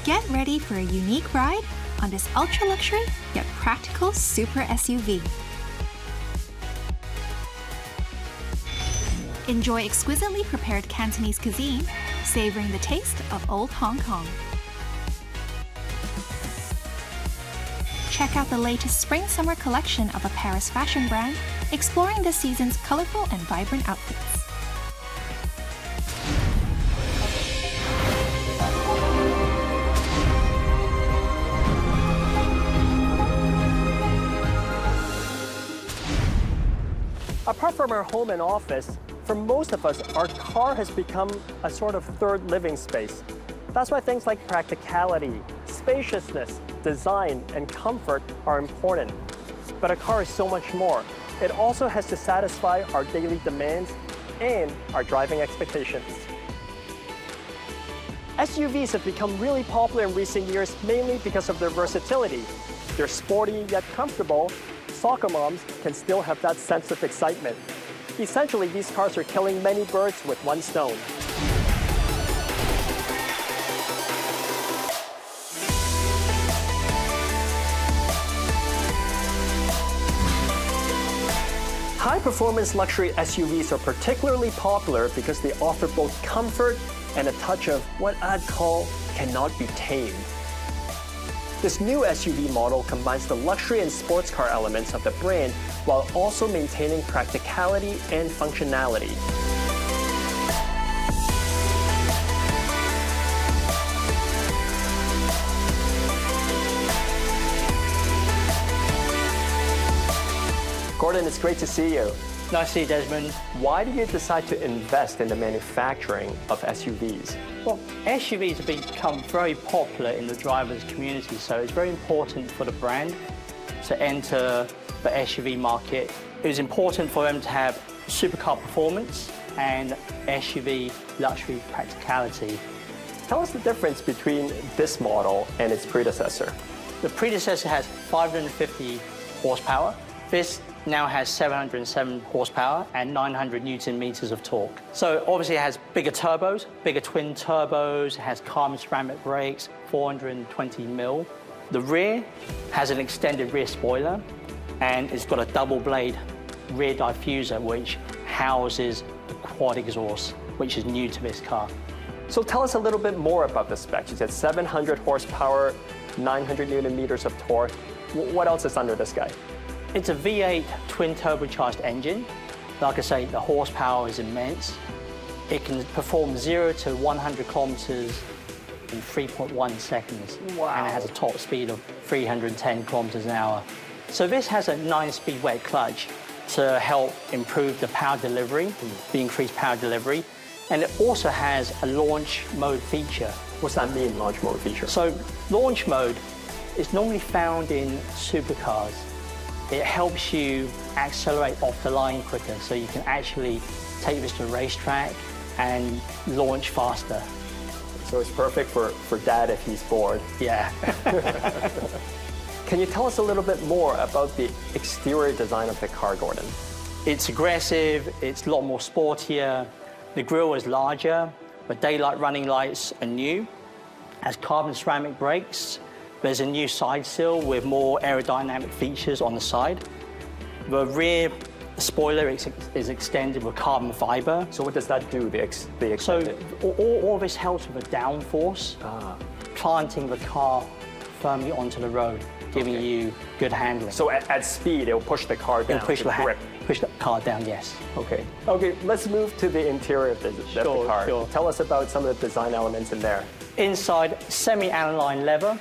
Get ready for a unique ride on this ultra-luxury yet practical super SUV. Enjoy exquisitely prepared Cantonese cuisine, savoring the taste of old Hong Kong. Check out the latest spring-summer collection of a Paris fashion brand, exploring this season's colorful and vibrant outfits. Apart from our home and office, for most of us, our car has become a sort of third living space. That's why things like practicality, spaciousness, design, and comfort are important. But a car is so much more. It also has to satisfy our daily demands and our driving expectations. SUVs have become really popular in recent years mainly because of their versatility. They're sporty yet comfortable. Soccer moms can still have that sense of excitement. Essentially, these cars are killing many birds with one stone. High-performance luxury SUVs are particularly popular because they offer both comfort and a touch of what I'd call cannot be tamed. This new SUV model combines the luxury and sports car elements of the brand while also maintaining practicality and functionality. Gordon, it's great to see you. Nice to see you, Desmond. Why did you decide to invest in the manufacturing of SUVs? Well, SUVs have become very popular in the drivers' community, so it's very important for the brand to enter the SUV market. It was important for them to have supercar performance and SUV luxury practicality. Tell us the difference between this model and its predecessor. The predecessor has 550 horsepower. This now has 707 horsepower and 900 Newton meters of torque. So obviously it has bigger turbos, bigger twin turbos, it has carbon ceramic brakes, 420 mil. The rear has an extended rear spoiler and it's got a double blade rear diffuser which houses the quad exhaust, which is new to this car. So tell us a little bit more about the specs. You said 700 horsepower, 900 Newton meters of torque. What else is under this guy? It's a V8 twin turbocharged engine. Like I say, the horsepower is immense. It can perform 0 to 100 kilometers in 3.1 seconds. Wow. And it has a top speed of 310 kilometers an hour. So this has a 9-speed wet clutch to help improve the power delivery, the increased power delivery. And it also has a launch mode feature. What's that mean, launch mode feature? So launch mode is normally found in supercars. It helps you accelerate off the line quicker, so you can actually take this to a racetrack and launch faster. So it's perfect for dad if he's bored. Yeah. Can you tell us a little bit more about the exterior design of the car, Gordon? It's aggressive, it's a lot more sportier. The grille is larger, the daylight running lights are new. It has carbon ceramic brakes. There's a new side sill with more aerodynamic features on the side. The rear spoiler is extended with carbon fiber. So what does that do, the extended? So all this helps with the downforce, planting the car firmly onto the road, giving you good handling. So at speed, it'll push the car down. It'll push the car down, yes. Okay, let's move to the interior of the car. Sure. Tell us about some of the design elements in there. Inside, semi-aniline leather,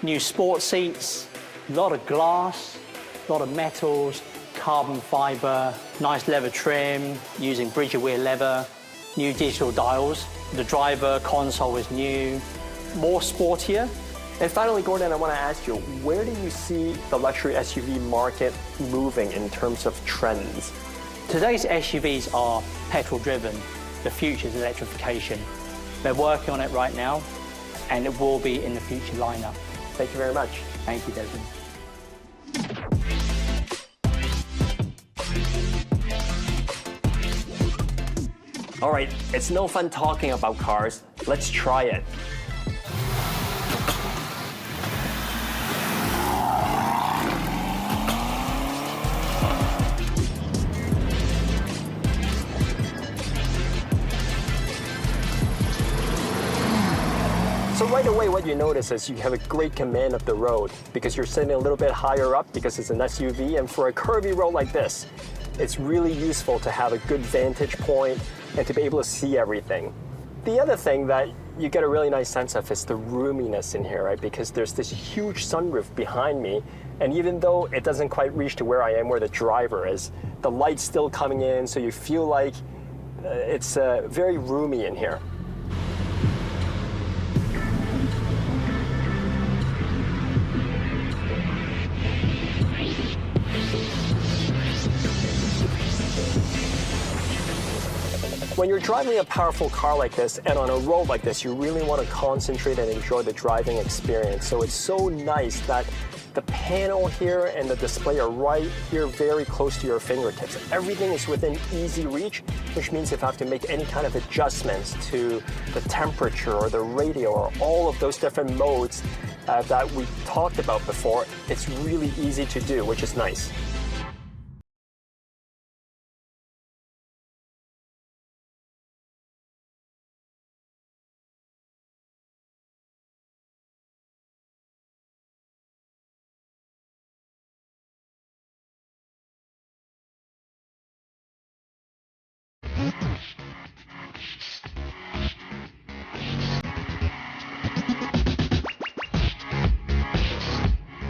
new sport seats, a lot of glass, a lot of metals, carbon fiber, nice leather trim, using Bridger-Weir leather, new digital dials. The driver console is new, more sportier. And finally, Gordon, I want to ask you, where do you see the luxury SUV market moving in terms of trends? Today's SUVs are petrol-driven. The future is electrification. They're working on it right now, and it will be in the future lineup. Thank you very much. Thank you, Desmond. All right, it's no fun talking about cars. Let's try it. So right away, what you notice is you have a great command of the road because you're sitting a little bit higher up because it's an SUV. And for a curvy road like this, it's really useful to have a good vantage point and to be able to see everything. The other thing that you get a really nice sense of is the roominess in here, right? Because there's this huge sunroof behind me. And even though it doesn't quite reach to where I am, where the driver is, the light's still coming in. So you feel like it's very roomy in here. When you're driving a powerful car like this and on a road like this, you really want to concentrate and enjoy the driving experience. So it's so nice that the panel here and the display are right here very close to your fingertips. Everything is within easy reach, which means if I have to make any kind of adjustments to the temperature or the radio or all of those different modes that we talked about before, it's really easy to do, which is nice.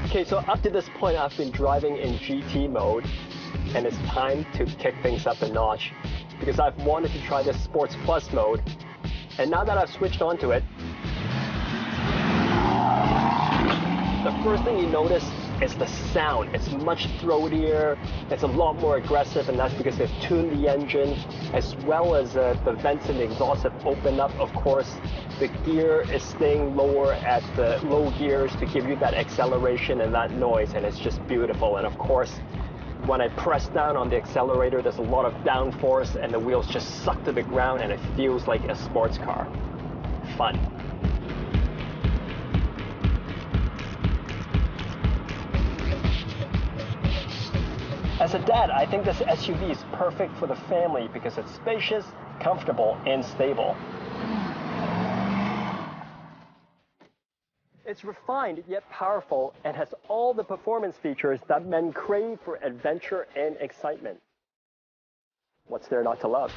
Okay, so up to this point, I've been driving in GT mode, and it's time to kick things up a notch because I've wanted to try this Sports Plus mode. And now that I've switched onto it, the first thing you notice is the sound. It's much throatier, it's a lot more aggressive, and that's because they've tuned the engine, as well as the vents and the exhaust have opened up, of course. The gear is staying lower at the low gears to give you that acceleration and that noise, and it's just beautiful. And of course, when I press down on the accelerator, there's a lot of downforce, and the wheels just suck to the ground, and it feels like a sports car. Fun. As a dad, I think this SUV is perfect for the family because it's spacious, comfortable, and stable. It's refined yet powerful and has all the performance features that men crave for adventure and excitement. What's there not to love?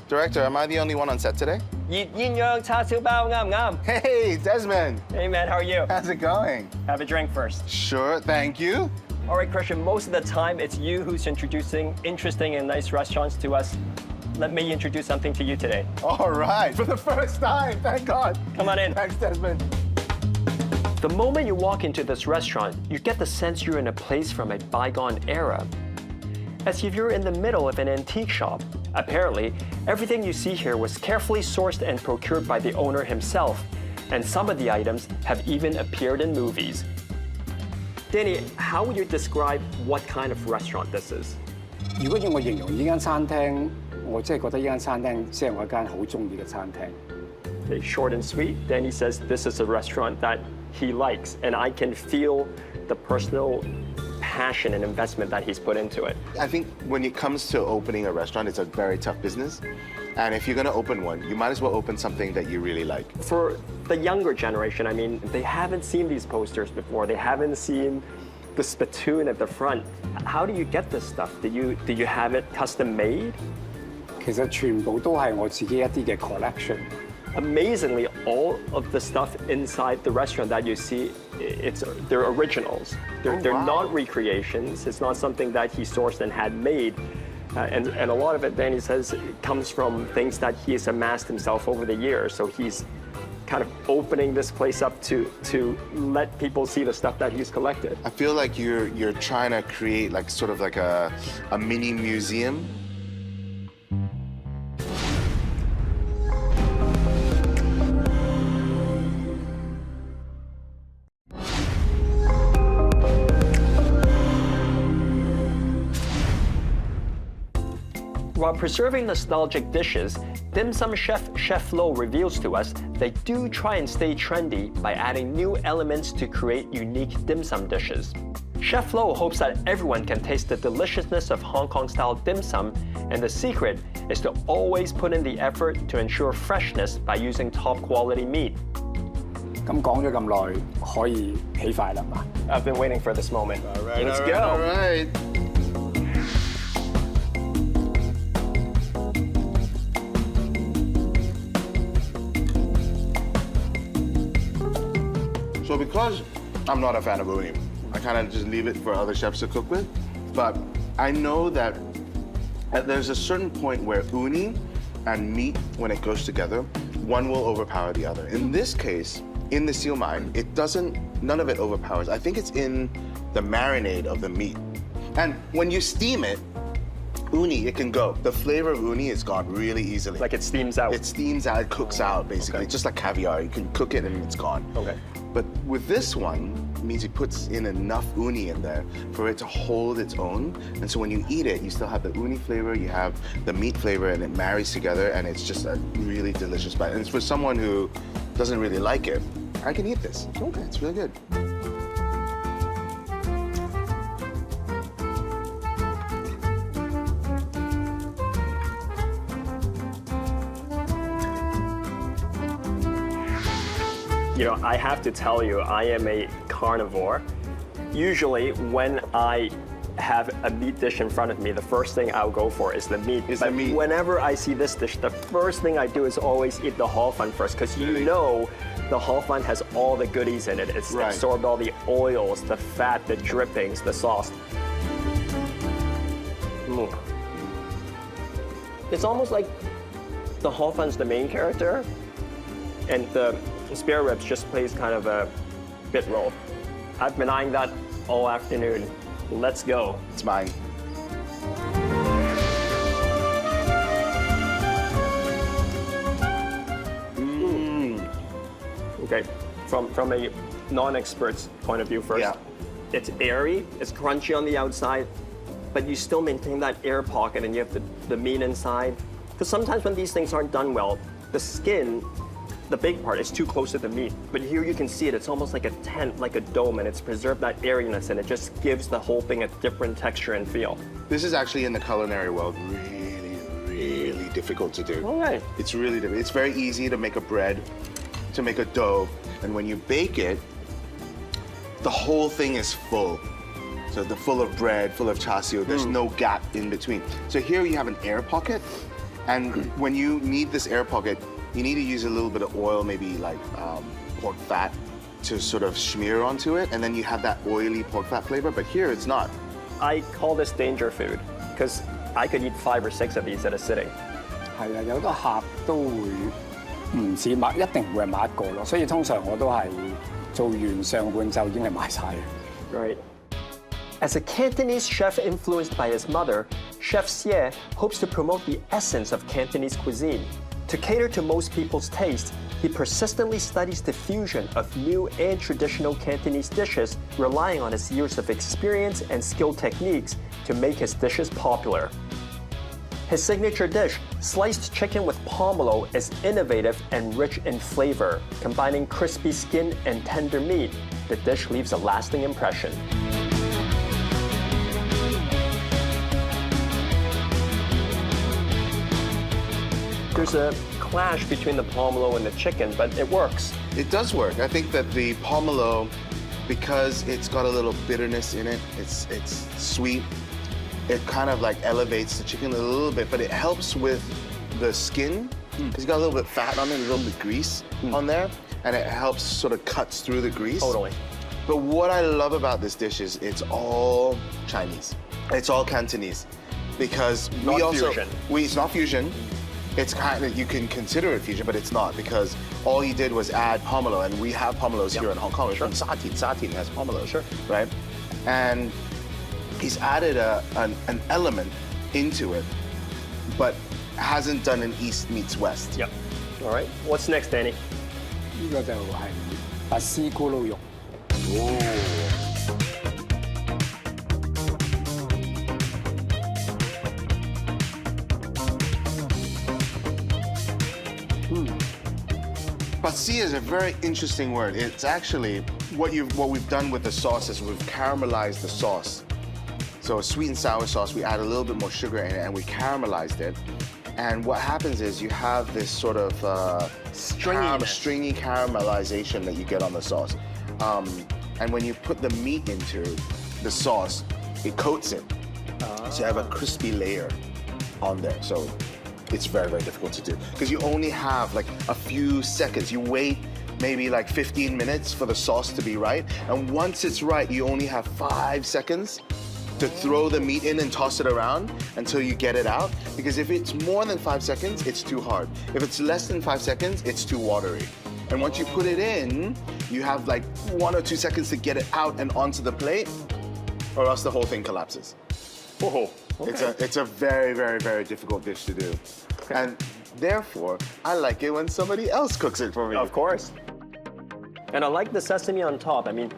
Director, am I the only one on set today? 熱鴛鴦叉燒包啱唔啱? Hey, Desmond. Hey man, how are you? How's it going? Have a drink first. Sure, thank you. All right, Christian, most of the time it's you who's introducing interesting and nice restaurants to us. Let me introduce something to you today. All right, for the first time, thank God. Come on in. Thanks, Desmond. The moment you walk into this restaurant, you get the sense you're in a place from a bygone era. As if you're in the middle of an antique shop. Apparently, everything you see here was carefully sourced and procured by the owner himself, and some of the items have even appeared in movies. Danny, how would you describe what kind of restaurant this is? 如果要我形容呢間餐廳，我真係覺得呢間餐廳先係我一間好中意嘅餐廳。 Okay, short and sweet, Danny says this is a restaurant that he likes, and I can feel the personal passion and investment that he's put into it. I think when it comes to opening a restaurant, it's a very tough business. And if you're going to open one, you might as well open something that you really like. For the younger generation, I mean, they haven't seen these posters before. They haven't seen the spittoon at the front. How do you get this stuff? Do you have it custom made? 其實全部都係我自己一啲嘅 collection。 Amazingly, all of the stuff inside the restaurant that you see, they're originals. They're wow. not recreations. It's not something that he sourced and had made. And a lot of it, Danny says, comes from things that he has amassed himself over the years. So he's kind of opening this place up to let people see the stuff that he's collected. I feel like you're trying to create like sort of like a mini museum. While preserving nostalgic dishes, dim sum chef Chef Lo reveals to us they do try and stay trendy by adding new elements to create unique dim sum dishes. Chef Lo hopes that everyone can taste the deliciousness of Hong Kong-style dim sum, and the secret is to always put in the effort to ensure freshness by using top-quality meat. 咁講咗咁耐，可以起筷啦嘛？ I've been waiting for this moment. All right, Let's all go. right, all right. So because I'm not a fan of uni, I kind of just leave it for other chefs to cook with. But I know that there's a certain point where uni and meat, when it goes together, one will overpower the other. In this case, in the seal mine, none of it overpowers. I think it's in the marinade of the meat. And when you steam it, uni, it can go. The flavor of uni is gone really easily. Like it steams out. It steams out, it cooks out, basically. Okay. Just like caviar, you can cook it and it's gone. Okay. But with this one, it means he puts in enough uni in there for it to hold its own. And so when you eat it, you still have the uni flavor, you have the meat flavor, and it marries together, and it's just a really delicious bite. And it's for someone who doesn't really like it, I can eat this. Okay, it's really good. You know, I have to tell you, I am a carnivore. Usually, when I have a meat dish in front of me, the first thing I'll go for is the meat. Is the But meat. whenever I see this dish, the first thing I do is always eat the hor fun first, because you know the hor fun has all the goodies in it. It's Right. absorbed all the oils, the fat, the drippings, the sauce. Mm. It's almost like the hor fun's the main character, and the spare ribs just plays kind of a bit role. I've been eyeing that all afternoon. Let's go. It's mine. Okay, from a non-expert's point of view first. Yeah. It's airy, it's crunchy on the outside, but you still maintain that air pocket and you have the meat inside. Because sometimes when these things aren't done well, the skin, the big part, is too close to the meat. But here you can see it, it's almost like a tent, like a dome, and it's preserved that airiness, and it just gives the whole thing a different texture and feel. This is actually in the culinary world really, really difficult to do. All right. It's really difficult. It's very easy to make a bread, to make a dough, and when you bake it, the whole thing is full. So the full of bread, full of char siu, there's no gap in between. So here you have an air pocket, and when you need this air pocket, you need to use a little bit of oil, maybe like pork fat, to sort of smear onto it, and then you have that oily pork fat flavor, but here it's not. I call this danger food, because I could eat 5 or 6 of these at a sitting. 係啊，有好多客都會唔止買，一定唔會係買一個咯。所以通常我都係做完上半就已經係賣晒嘅。 Right. As a Cantonese chef influenced by his mother, Chef Xie hopes to promote the essence of Cantonese cuisine. To cater to most people's taste, he persistently studies the fusion of new and traditional Cantonese dishes, relying on his years of experience and skilled techniques to make his dishes popular. His signature dish, sliced chicken with pomelo, is innovative and rich in flavor. Combining crispy skin and tender meat, the dish leaves a lasting impression. There's a clash between the pomelo and the chicken, but it works. It does work. I think that the pomelo, because it's got a little bitterness in it, it's sweet, it kind of like elevates the chicken a little bit, but it helps with the skin. It's got a little bit of fat on it, a little bit of grease on there, and it helps sort of cuts through the grease. Totally. But what I love about this dish is it's all Chinese. It's all Cantonese. Because Not we also... fusion. It's not fusion. It's kind of, you can consider it fusion, but it's not, because all he did was add pomelo, and we have pomelos here in Hong Kong. It's from Satin. Satin has pomelo, right? And he's added an element into it, but hasn't done an East meets West. Yep. All right. What's next, Danny? 呢個就係拔絲咕嚕肉。 Oh. See is a very interesting word. It's actually what we've done with the sauce is we've caramelized the sauce. So a sweet and sour sauce, we add a little bit more sugar in it and we caramelized it. And what happens is you have this sort of stringy caramelization that you get on the sauce. And when you put the meat into the sauce, it coats it. So you have a crispy layer on there. So it's very, very difficult to do because you only have like a few seconds. You wait maybe like 15 minutes for the sauce to be right. And once it's right, you only have 5 seconds to throw the meat in and toss it around until you get it out. Because if it's more than 5 seconds, it's too hard. If it's less than 5 seconds, it's too watery. And once you put it in, you have like 1 or 2 seconds to get it out and onto the plate, or else the whole thing collapses. Oh, okay. It's a very, very, very difficult dish to do. Okay. And therefore, I like it when somebody else cooks it for me. Of course. And I like the sesame on top. I mean,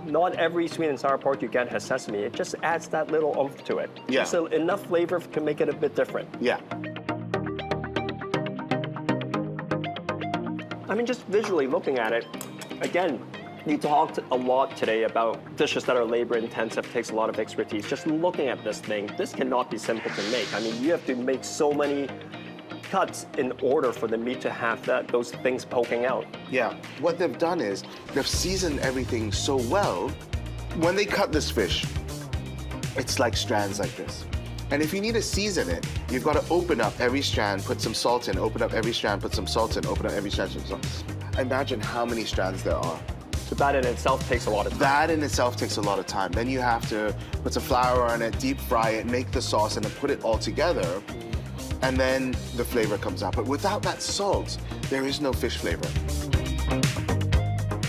not every sweet and sour pork you get has sesame. It just adds that little oomph to it. Yeah. So enough flavor to make it a bit different. Yeah. I mean, just visually looking at it, again, you talked a lot today about dishes that are labor intensive, takes a lot of expertise. Just looking at this thing, this cannot be simple to make. I mean, you have to make so many cuts in order for the meat to have those things poking out. Yeah. What they've done is they've seasoned everything so well. When they cut this fish, it's like strands like this. And if you need to season it, you've got to open up every strand, put some salt in, open up every strand, put some salt in, open up every strand, put some salt. Imagine how many strands there are. So that in itself takes a lot of time. That in itself takes a lot of time. Then you have to put some flour on it, deep fry it, make the sauce, and then put it all together. And then the flavor comes out. But without that salt, there is no fish flavor.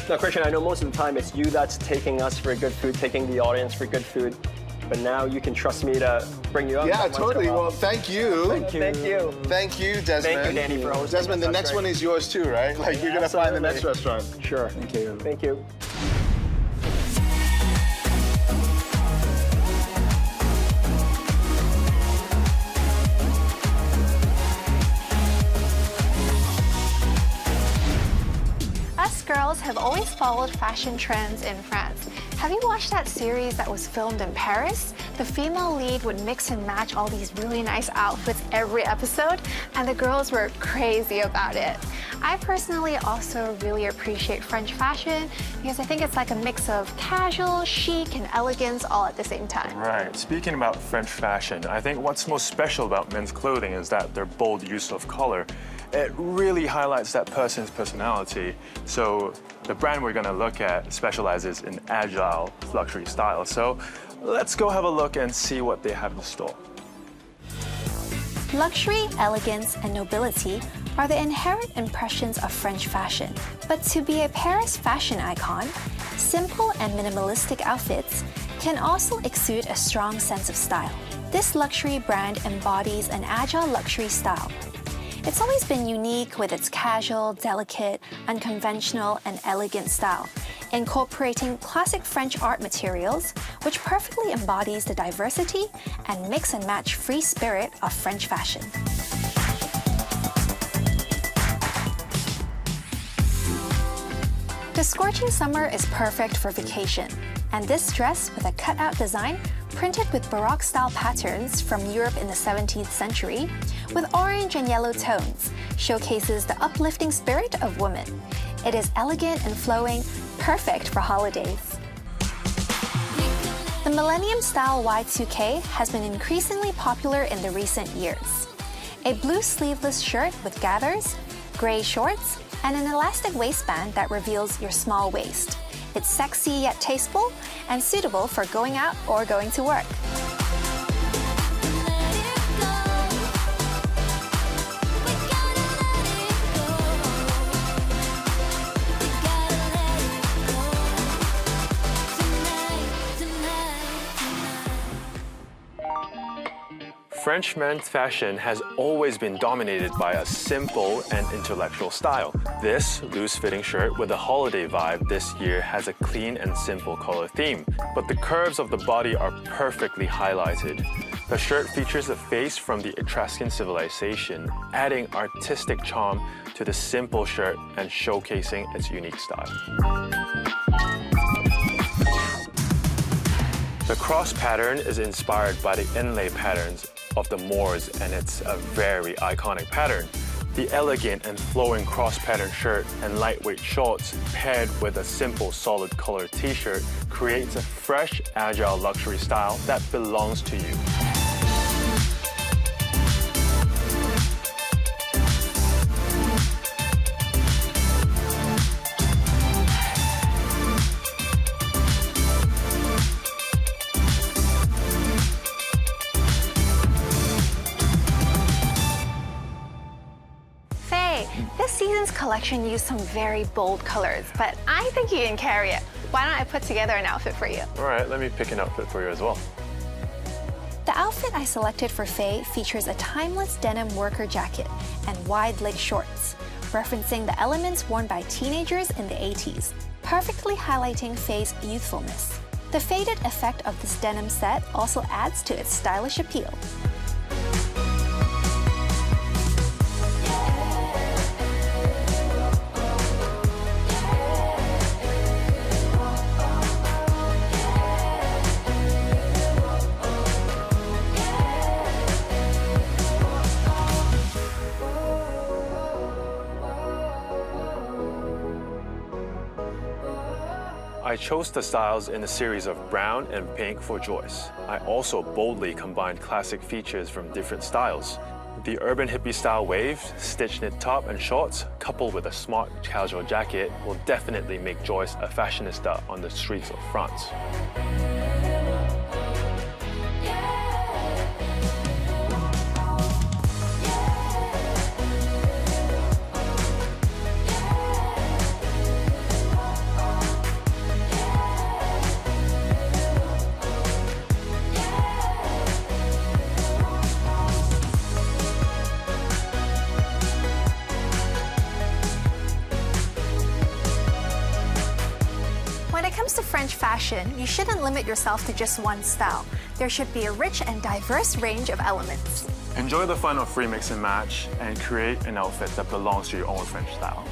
Now, Christian, I know most of the time it's you that's taking us for good food, taking the audience for good food. But now you can trust me to bring you up. Yeah, totally. Well, thank you. Thank you. Thank you. Thank you, Desmond. Thank you, Danny, for hosting. Desmond, the next one is yours too, right? Like you're gonna find the next restaurant. Sure. Thank you. Thank you. Us girls have always followed fashion trends in France. Have you watched that series that was filmed in Paris? The female lead would mix and match all these really nice outfits every episode, and the girls were crazy about it. I personally also really appreciate French fashion because I think it's like a mix of casual, chic, and elegance all at the same time. Right. Speaking about French fashion, I think what's most special about men's clothing is that their bold use of color. It really highlights that person's personality. So the brand we're gonna look at specializes in agile luxury style. So let's go have a look and see what they have in store. Luxury, elegance, and nobility are the inherent impressions of French fashion. But to be a Paris fashion icon, simple and minimalistic outfits can also exude a strong sense of style. This luxury brand embodies an agile luxury style. It's always been unique with its casual, delicate, unconventional, and elegant style, incorporating classic French art materials, which perfectly embodies the diversity and mix and match free spirit of French fashion. The scorching summer is perfect for vacation, and this dress with a cutout design printed with Baroque-style patterns from Europe in the 17th century, with orange and yellow tones, showcases the uplifting spirit of women. It is elegant and flowing, perfect for holidays. The Millennium-style Y2K has been increasingly popular in the recent years. A blue sleeveless shirt with gathers, gray shorts, and an elastic waistband that reveals your small waist. It's sexy yet tasteful and suitable for going out or going to work. French men's fashion has always been dominated by a simple and intellectual style. This loose-fitting shirt with a holiday vibe this year has a clean and simple color theme, but the curves of the body are perfectly highlighted. The shirt features a face from the Etruscan civilization, adding artistic charm to the simple shirt and showcasing its unique style. The cross pattern is inspired by the inlay patterns of the Moors, and it's a very iconic pattern. The elegant and flowing cross pattern shirt and lightweight shorts paired with a simple solid color t-shirt creates a fresh, agile luxury style that belongs to you. This season's collection used some very bold colors, but I think you can carry it. Why don't I put together an outfit for you? All right, let me pick an outfit for you as well. The outfit I selected for Faye features a timeless denim worker jacket and wide-leg shorts, referencing the elements worn by teenagers in the 80s, perfectly highlighting Faye's youthfulness. The faded effect of this denim set also adds to its stylish appeal. I chose the styles in a series of brown and pink for Joyce. I also boldly combined classic features from different styles. The urban hippie style wave, stitch knit top and shorts, coupled with a smart casual jacket, will definitely make Joyce a fashionista on the streets of France. When it comes to French fashion, you shouldn't limit yourself to just one style. There should be a rich and diverse range of elements. Enjoy the fun of free mix and match and create an outfit that belongs to your own French style.